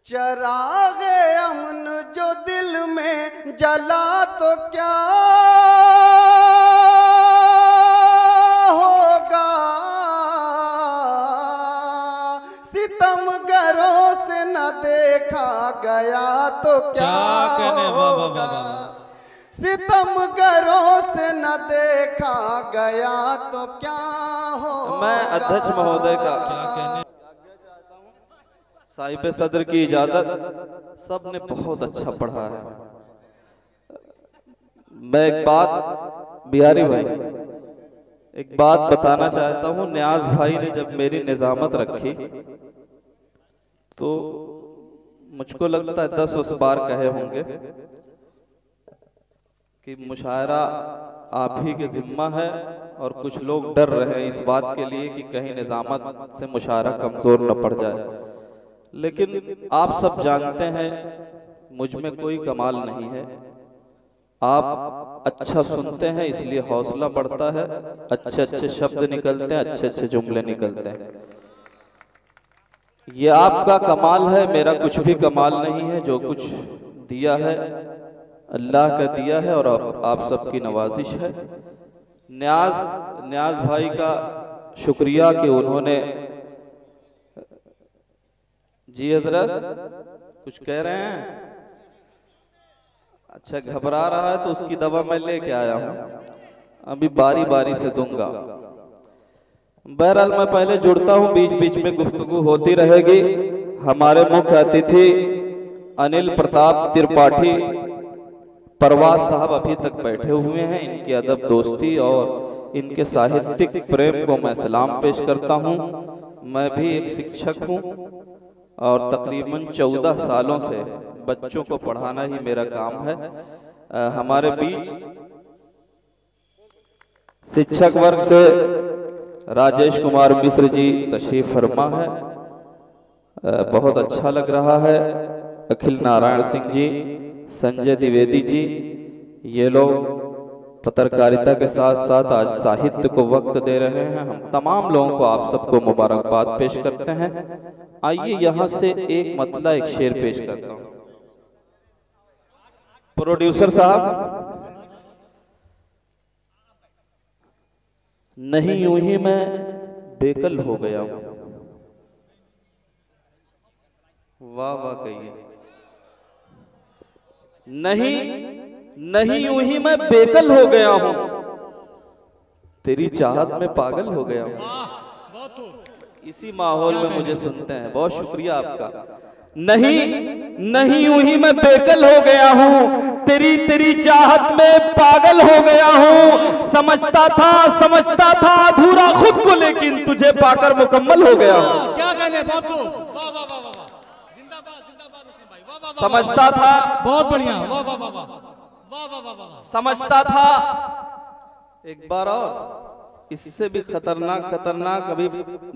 चरागे अमन जो दिल में जला तो क्या होगा, सितमगरों से न देखा गया तो क्या होगा, सितमगरों से न देखा गया तो क्या होगा। मैं अध्यक्ष महोदय का क्या कहने साहिब सदर की इजाजत, सबने बहुत अच्छा पढ़ा है। मैं एक बात बिहारी भाई एक बात बताना चाहता हूँ। न्याज भाई ने जब मेरी निजामत रखी तो मुझको लगता है 10 बार कहे होंगे कि मुशायरा आप ही के जिम्मा है, और कुछ लोग डर रहे हैं इस बात के लिए कि कहीं निजामत से मुशायरा कमजोर न पड़ जाए। लेकिन आप सब जानते हैं मुझ में कोई कमाल नहीं है। आप अच्छा सुनते हैं इसलिए हौसला बढ़ता है, अच्छे अच्छे शब्द निकलते हैं, अच्छे अच्छे जुमले निकलते हैं। ये आपका कमाल है, मेरा कुछ भी कमाल नहीं है। जो कुछ दिया है अल्लाह का दिया है और आप सबकी नवाजिश है। न्याज भाई का शुक्रिया कि उन्होंने, जी हजरत कुछ कह रहे हैं, अच्छा घबरा रहा है तो उसकी दवा मैं लेके आया हूं, अभी बारी बारी से दूंगा। बहरहाल मैं पहले जुड़ता हूं, बीच बीच में गुफ्तगू होती रहेगी। हमारे मुख्य अतिथि अनिल प्रताप त्रिपाठी परवाज साहब अभी तक बैठे हुए हैं। इनकी अदब दोस्ती और इनके साहित्यिक प्रेम को मैं सलाम पेश करता हूं। मैं भी एक शिक्षक हूं और तकरीबन 14 सालों से बच्चों को पढ़ाना ही मेरा काम है। हमारे बीच शिक्षक वर्ग से राजेश कुमार मिश्र जी तशरीफ फरमा है, बहुत अच्छा लग रहा है। अखिल नारायण सिंह जी, संजय द्विवेदी जी, ये लोग पत्रकारिता के साथ साथ आज साहित्य को वक्त दे रहे हैं। हम तमाम लोगों को आप सबको मुबारकबाद पेश करते हैं। आइए यहां से एक मतला एक शेर पेश करता हूं। प्रोड्यूसर साहब, नहीं यूं ही मैं बेकल हो गया हूं। वाह वाह कहिए। नहीं यूं ही मैं बेकल हो गया हूं, तेरी चाहत में पागल हो गया हूं। इसी माहौल में मुझे सुनते हैं, बहुत शुक्रिया आपका। नहीं यूं ही मैं बेकल हो गया हूं, तेरी चाहत में पागल हो गया हूं। समझता था अधूरा खुद को, लेकिन तुझे पाकर मुकम्मल हो गया हूं। क्या कहने बात को, वाह वाह वाह वाह, जिंदाबाद जिंदाबाद नसीम भाई, वाह वाह। समझता था, बहुत बढ़िया, वाह वाह वाह वाह वाह वाह वाह। समझता था, एक बार और इससे भी खतरनाक अभी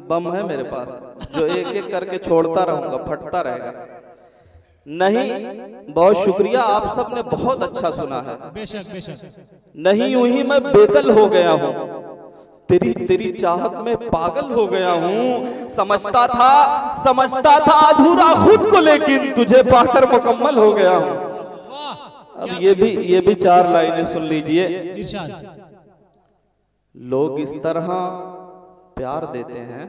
बम है मेरे पास, जो एक एक करके छोड़ता रहूंगा, फटता रहेगा। नहीं, बहुत शुक्रिया, आप सब ने बहुत अच्छा सुना है। बेशक बेशक। नहीं यूं ही मैं बेकल हो गया हूं, तेरी चाहत में पागल हो गया हूं। समझता था अधूरा खुद को, लेकिन तुझे पाकर मुकम्मल हो गया हूं। अब ये भी 4 लाइनें सुन लीजिए। लोग इस तरह प्यार देते हैं,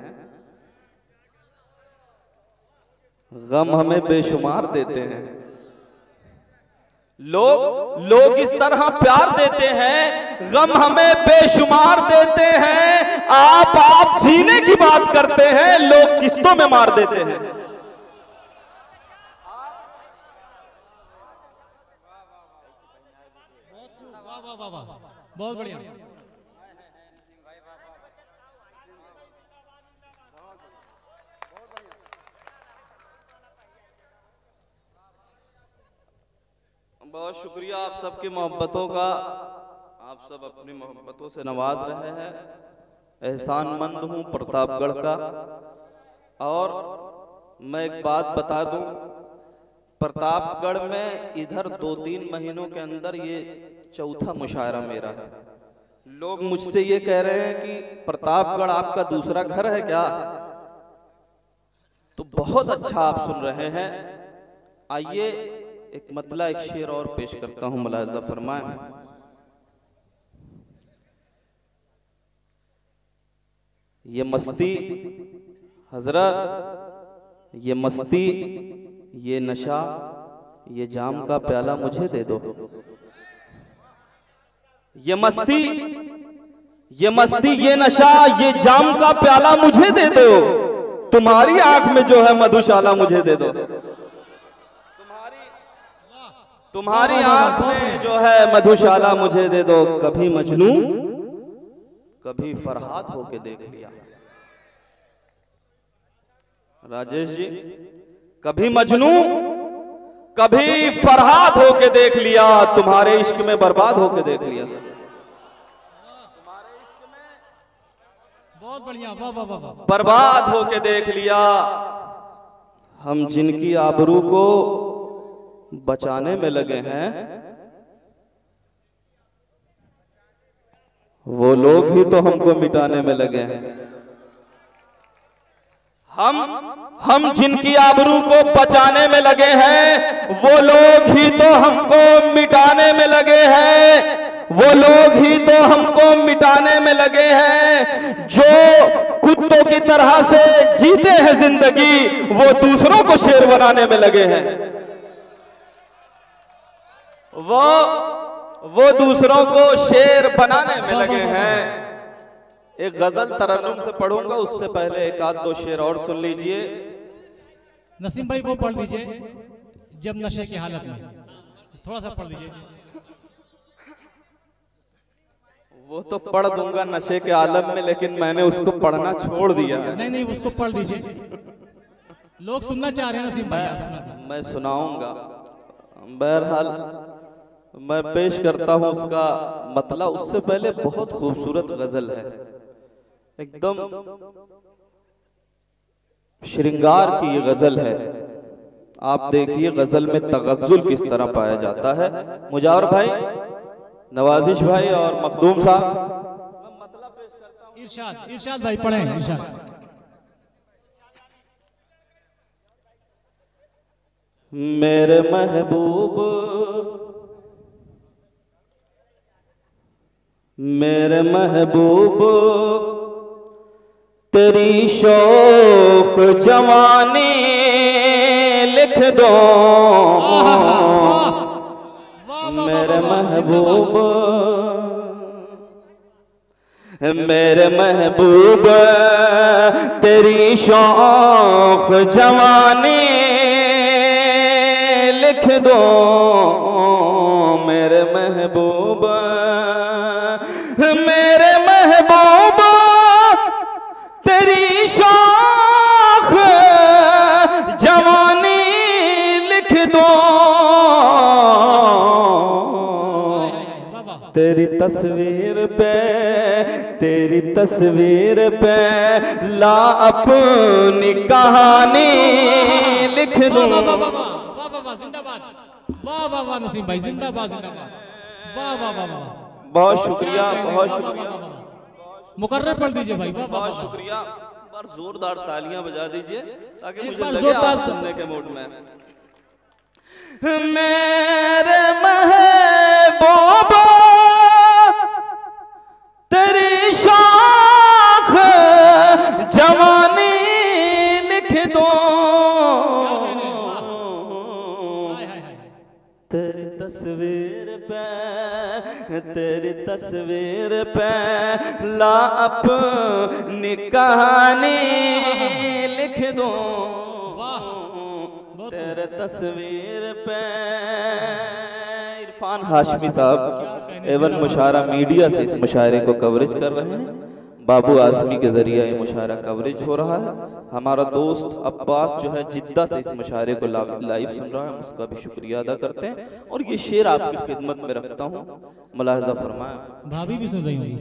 गम हमें बेशुमार देते हैं। लोग इस तरह प्यार देते हैं, गम हमें बेशुमार देते हैं। आप जीने की बात करते हैं, लोग किस्तों में मार देते हैं। बहुत बढ़िया। बहुत शुक्रिया आप सबकी मोहब्बतों का, आप सब अपनी मोहब्बतों से नवाज रहे हैं। एहसानमंद हूँ प्रतापगढ़ का। और मैं एक बात बता दूं, प्रतापगढ़ में इधर 2-3 महीनों के अंदर ये 4था मुशायरा मेरा है। लोग मुझसे ये कह रहे हैं कि प्रतापगढ़ आपका दूसरा घर है क्या? तो बहुत अच्छा आप सुन रहे हैं। आइए एक मतला एक शेर और पेश करता हूं, मुलाहिजा फरमाएं। ये मस्ती हजरत, ये मस्ती, ये नशा, ये जाम का प्याला मुझे दे दो। ये मस्ती, ये मस्ती, ये नशा, ये जाम का प्याला मुझे दे दो। तुम्हारी आंख में जो है मधुशाला मुझे दे दो। तुम्हारी आंख में जो है मधुशाला मुझे दे दो। कभी मजनू कभी फरहाद होके देख लिया। राजेश जी, कभी मजनू कभी फरहाद होके देख लिया। तुम्हारे इश्क में बर्बाद होके देख लिया। बहुत बढ़िया, वाह वाह वाह वाह। बर्बाद होके देख लिया। हम जिनकी आबरू को बचाने में लगे हैं, वो लोग ही तो हमको मिटाने में लगे हैं। हम जिनकी आबरू को बचाने में लगे हैं, वो लोग ही तो हमको मिटाने में लगे हैं। वो लोग ही तो हमको मिटाने में लगे हैं। जो कुत्तों की तरह से जीते हैं जिंदगी, वो दूसरों को शेर बनाने में लगे हैं। वो दूसरों को शेर बनाने में लगे हैं। एक गजल तरन्नुम से पढ़ूंगा, उससे पहले एक आध दो शेर और सुन लीजिए। नसीम भाई वो पढ़ लीजिए, जब नशे की हालत में, थोड़ा सा पढ़ लीजिए। वो तो पढ़ दूंगा नशे के आलम में, लेकिन मैंने उसको पढ़ना छोड़ दिया है। नहीं नहीं, उसको पढ़ दीजिए, लोग सुनना चाह रहे हैं। नसीम भाई आप सुना दीजिए। मैं सुनाऊंगा। बहरहाल मैं पेश करता हूं उसका मतला। उससे पहले बहुत खूबसूरत गजल है, एकदम श्रृंगार की ये गजल है। आप देखिए गजल में तगज्जुल किस तरह पाया जाता है। मुजावर भाई, नवाजिश भाई और मखदूम साहब, इरशाद इरशाद भाई पढ़ें। इरशाद। मेरे महबूब, मेरे महबूब, तेरी शौक जवानी लिख दो। मेरे महबूब, मेरे महबूब, तेरी शौक जवानी लिख दो। मेरे महबूब, मेरे महबूब, तेरी शौक जवानी लिख दो। तेरी तस्वीर पे, तेरी तस्वीर पे ला अपनी कहानी लिख दो। जिंदाबाद, वाह वाह वाह। नसीम भाई जिंदाबाद जिंदाबाद, वाह वाह वाह वाह। बहुत शुक्रिया, बहुत शुक्रिया। मुकर्रर पढ़ दीजिए भाई, वाह बहुत शुक्रिया। पर जोरदार तालियां बजा दीजिए ताकि एक मुझे बार लगे जोरदार आप सुनने के मूड में। मेरे महबूबा, तेरी शाख जवानी लिख दो। तेरी तस्वीर पे, तेरी तस्वीर पे ला अपनी कहानी लिख दो। तेरे तस्वीर पे। इरफान हाशमी साहब एवं मुशायरा मीडिया से इस मुशायरे को कवरेज कर रहे हैं। बाबू आजमी के जरिए ये मुशायरा कवरेज हो रहा है। हमारा दोस्त अब्बास जो है जिद्दा से इस मुशायरे को लाइव सुन रहा है, उसका भी शुक्रिया अदा करते हैं। और ये शेर आपकी खिदमत में रखता हूँ, मुलाहिजा फरमाएं। भाभी भी सुन रही होंगी।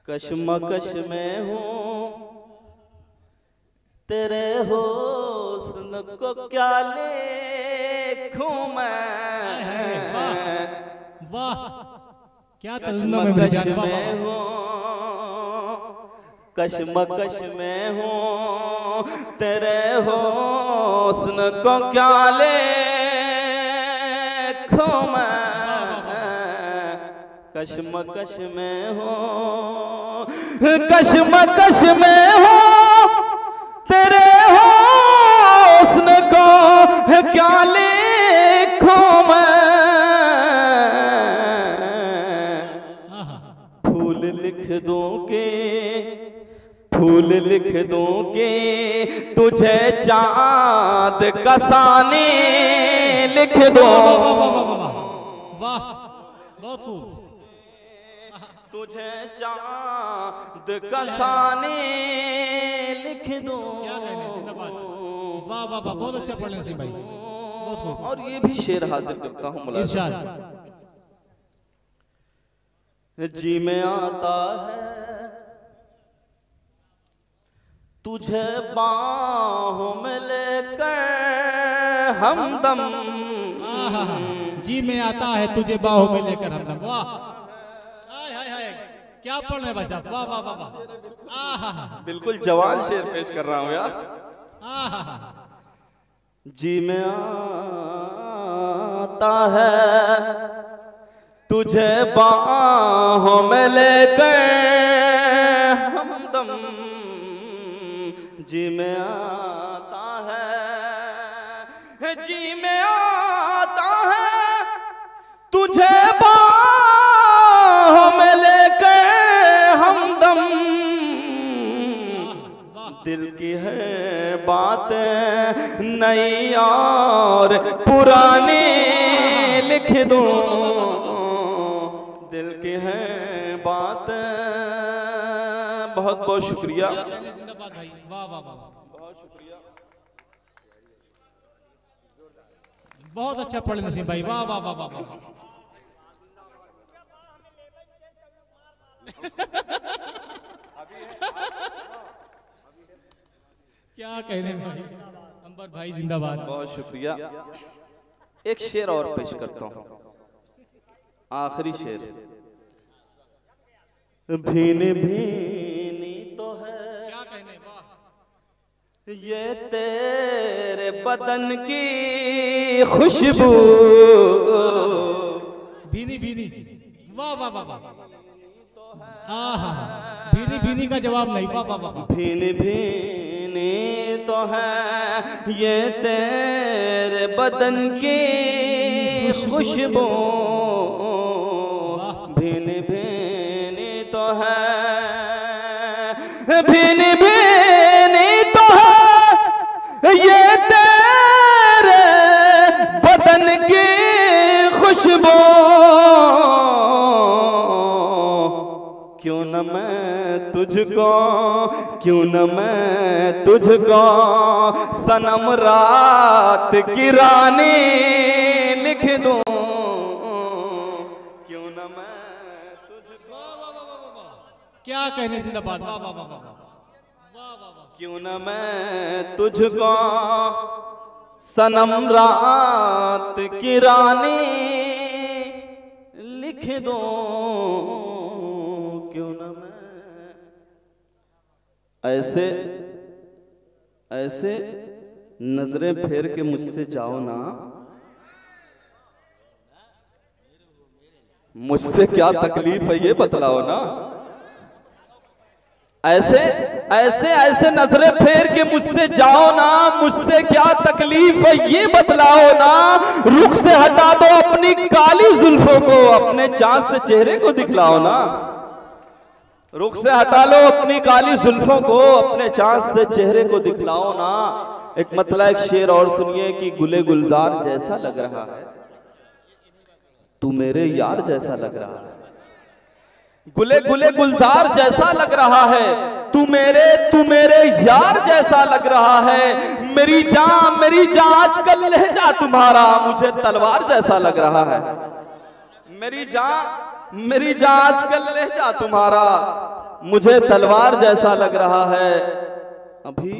कशमकश में हूँ तेरे हुस्न को क्या लिखूं मैं। वाह क्या तजुर्बा में मेरी जान। में हूँ कशमकश में हूँ तेरे हुस्न को क्या लेखूं मैं, कशमकश में हूँ, कशमकश में हूँ तेरे हुस्न को क्या लिखूं मैं, फूल लिख दूं के फूल लिख दूं के तुझे चांद का सानी लिख दूं, वाह बहुत खूब, तुझे चांद का सानी लिख दूं। वाह वाह वाह बहुत अच्छा पढ़ नसीम भाई, बहुत खूब। और ये भी शेर हाजिर करता हूँ इरशाद। जी में आता है तुझे बाहों में लेकर हमदम, जी में आता है तुझे बाहों में लेकर हमदम। वाह हाय हाय हाय क्या पढ़ रहे भाई साहब, वाह वाह वाह वाह, बिल्कुल जवान शेर पेश कर रहा हूँ यार। जी में आता है तुझे बाहों में लेकर हमदम, जी में आता है, जी में आता है तुझे बाहों में लेकर हमदम, दिल की है बात नई और पुरानी लिख दूं, दिल की है बात। बहुत बहुत शुक्रिया, जिंदाबाद भाई, वाह वाह वाह, बहुत शुक्रिया, बहुत अच्छा पढ़े नसीम भाई, वाह वाह वाह वाह वाह। क्या कहने भाई, अंबर भाई जिंदाबाद। बहुत शुक्रिया। एक शेर और पेश करता हूँ, आखिरी शेर। भीनी भीनी तो है, क्या कहने, वाह ये तेरे बदन की खुशबू, भीनी भीनी, वाह वाह वाह वाह, भीनी भीनी का जवाब नहीं, वाह वाह वाह। भीनी भीनी तो है ये तेरे बदन की खुशबू, भीनी भीनी तो है, भीनी भीनी तो है ये तेरे बदन की खुशबू, क्यों न मैं तुझको, क्यों न मैं तुझको सनम रात की रानी लिख दूं, क्यों न मैं तुझको, क्या कहने, जिंदाबाद, वाह वाह वाह वाह, क्यों न मैं तुझको सनम रात की रानी लिख दूं, क्यों न मैं ऐसे ऐसे नजरें फेर के मुझसे जाओ ना, मुझसे क्या तकलीफ है ये बतलाओ ना, ऐसे ऐसे ऐसे नजरें फेर के मुझसे जाओ ना, मुझसे क्या तकलीफ है ये बतलाओ ना, रुख से हटा दो अपनी काली जुल्फों को, अपने चांद से चेहरे को दिखलाओ ना, रुख से हटा लो अपनी काली जुल्फों को, अपने चांद से चेहरे को दिखलाओ ना। एक मतलब एक शेर और सुनिए कि गुले गुलजार जैसा लग रहा है, तू मेरे यार जैसा लग रहा है, गुले गुले गुलजार जैसा लग रहा है, तू मेरे यार जैसा लग रहा है, मेरी जान आजकल लहजा तुम्हारा मुझे तलवार जैसा लग रहा है, मेरी जान आजकल लहजा तुम्हारा मुझे तलवार जैसा लग रहा है, अभी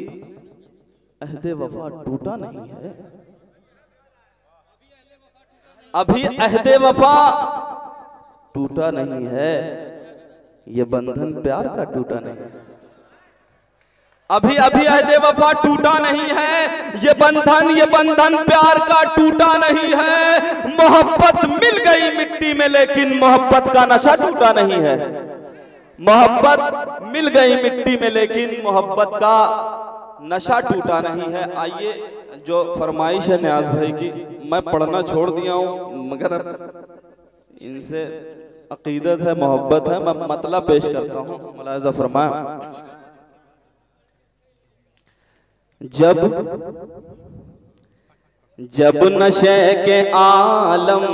अहदे वफा टूटा नहीं है, अभी अहदे वफा टूटा नहीं है, ये बंधन प्यार का टूटा नहीं, अभी अभी अहदे वफा टूटा नहीं है, ये बंधन प्यार का टूटा नहीं है। मोहब्बत मिल गई मिट्टी में लेकिन मोहब्बत का नशा टूटा नहीं है। मोहब्बत मिल गई मिट्टी में लेकिन मोहब्बत का नशा टूटा नहीं है। आइए, जो फरमाइश है न्याज भाई की, मैं पढ़ना छोड़ दिया हूँ मगर इनसे अकीदत है, मोहब्बत है, मैं मतलब पेश करता हूँ। मुलाहिज़ा फरमाया, जब नशे के आलम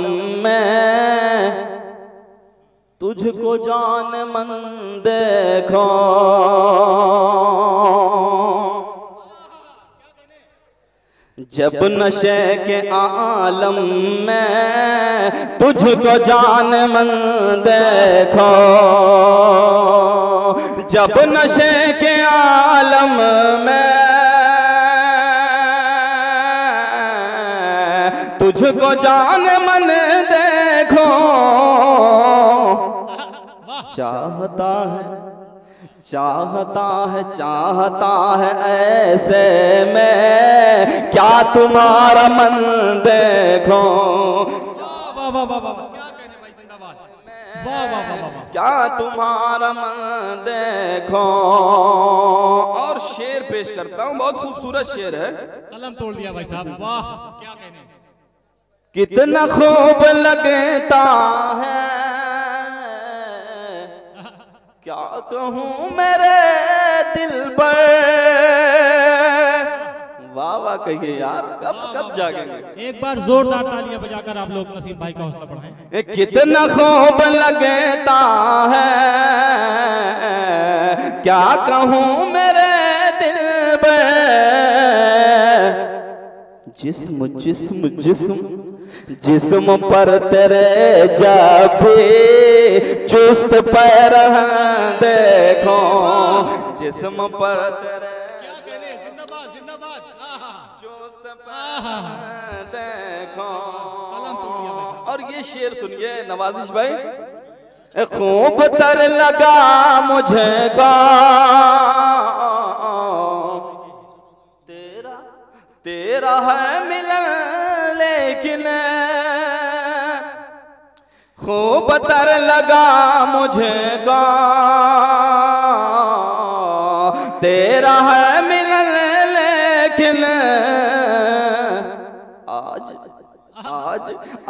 में तुझको जान मन देखो, जब नशे के आलम में तुझको जान मन देखो, जब नशे के आलम में तुझको जान मन देखो, चाहता है ऐसे में क्या तुम्हारा मन देखो। वाह वाह वाह वाह, क्या कहने भाई, जिंदाबाद। वाह वाह वाह वाह, क्या तुम्हारा मन देखो। और शेर पेश करता हूँ, बहुत खूबसूरत शेर है। कलम तोड़ दिया भाई साहब, वाह क्या कहने। कितना खूब लगता है, क्या कहूँ मेरे दिल पर। वाह वाह कहिए यार, कब जागेंगे। एक बार जोरदार तालियां बजाकर आप लोग नसीम भाई का हौसला बढ़ाएं। कितना खूब लगता है, क्या कहूँ मेरे दिल पर। जिस्म पर तेरे जब चुस्त पैर देखो, जिस्म पर तेरे क्या कहने, जिंदाबाद जिंदाबाद, चुस्त पैर देखो। और ये शेर सुनिए नवाजिश भाई, खूब तर लगा मुझे गा तेरा है मिलन लेकिन, खूब तर लगा मुझे गा तेरा है मिलन लेकिन,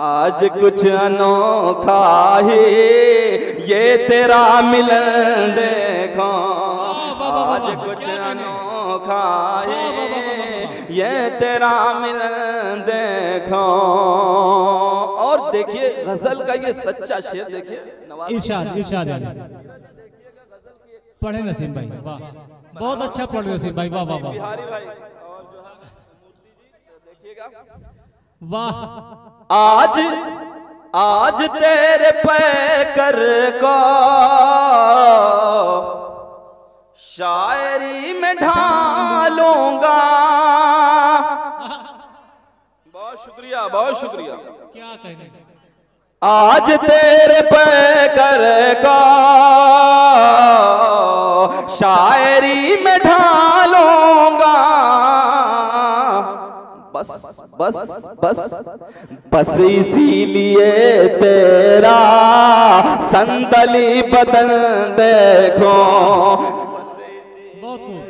आज कुछ अनोखा ही ये तेरा मिलन देखो। आज कुछ अनोखा ही ये तेरा मिलन देखो। और देखिए गजल का ये सच्चा शेर देखिए, इरशाद पढ़े नसीम भाई, वाह बहुत अच्छा पढ़े नसीम भाई, वाह वाह वाह। बिहारी भाई और जो है मूर्ति जी देखिएगा, वाह। आज तेरे पैकर को शायरी में ढालूंगा। बहुत शुक्रिया। क्या कहने, आज तेरे पैकर को शायरी में ढालूंगा। बस इसीलिए तेरा संदली बदन देखो। बहुत खूब,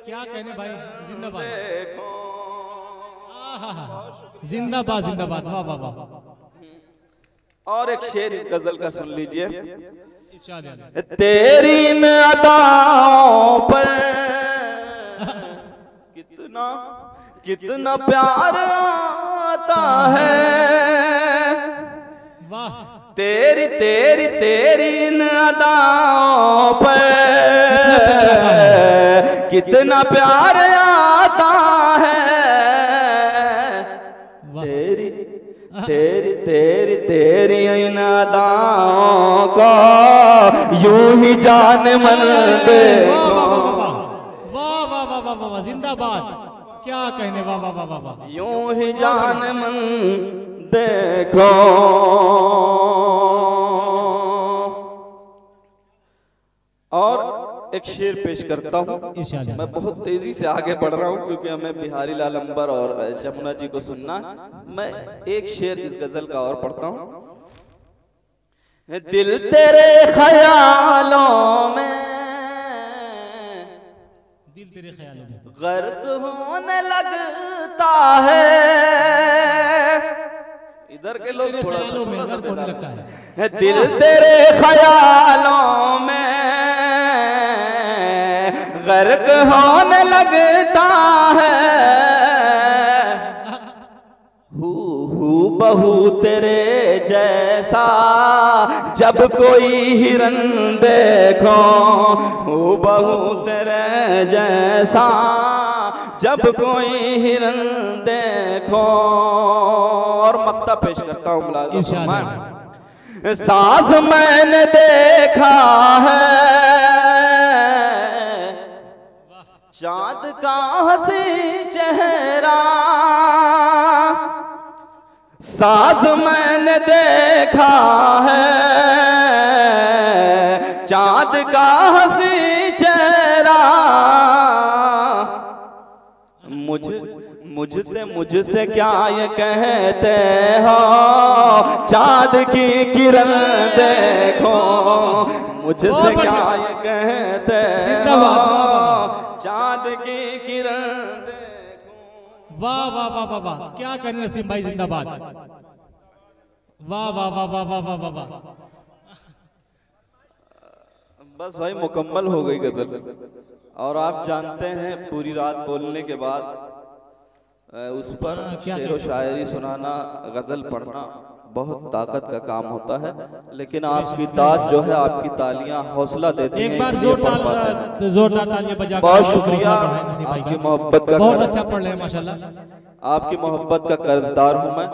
क्या कहने भाई, जिंदाबाद जिंदाबाद जिंदाबाद, वाह वाह वाह। और एक शेर इस गजल का सुन लीजिए। तेरी इन अदाओं पर कितना प्यार आता है। वाह। तेरी इन अदाओं पर कितना प्यार आता है। तेरी इन अदाओं को यूं ही जान मन देखो। वाह वाह वाह वाह वाह, जिंदाबाद, क्या कहने, वाह वाह वाह वाह। यूं ही जान मन देखो। और एक शेर पेश करता हूँ। इंशाअल्लाह। मैं बहुत तेजी से आगे बढ़ रहा हूँ क्योंकि हमें बिहारी लाल अंबर और जमुना जी को सुनना। मैं एक शेर इस गजल का और पढ़ता हूँ। दिल तेरे ख्यालों में, दिल तेरे ख्यालों में गर्क होने लगता है। इधर के लोग थोड़ा सा होने लगता है। दिल तेरे ख्यालों में गर्क होने लगता है। हू बहू तेरे जैसा जब कोई हिरन देखो, हू बहू तेरे जैसा जब कोई हिरन देखो। और मक्ता पेश करता हूँ मुलाज़िम। साज मैंने देखा है चाँद का हंसी चेहरा, साज मैंने देखा है चाँद का हंसी चेहरा। मुझसे क्या ये कहते हो, चाँद की किरण देखो। मुझसे क्या ये कहते हो, चाँद की किरण देखो। वाह वाह वाह वाह वाह, क्या करें नसीम भाई, जिंदाबाद। वाह वाह वाह वाह वाह वाह वाह वाह। बस भाई मुकम्मल हो गई गजल। और आप जानते हैं पूरी रात बोलने के बाद उस पर शेर व शायरी सुनाना, गजल पढ़ना बहुत ताकत का काम होता है। लेकिन आपकी दाद जो है, आपकी तालियां हौसला देती हैं। एक बार जोरदार तालियां बजा। बहुत शुक्रिया, आपकी मोहब्बत का बहुत अच्छा पढ़ रहे हैं माशाल्लाह। आपकी मोहब्बत का कर्जदार हूं मैं।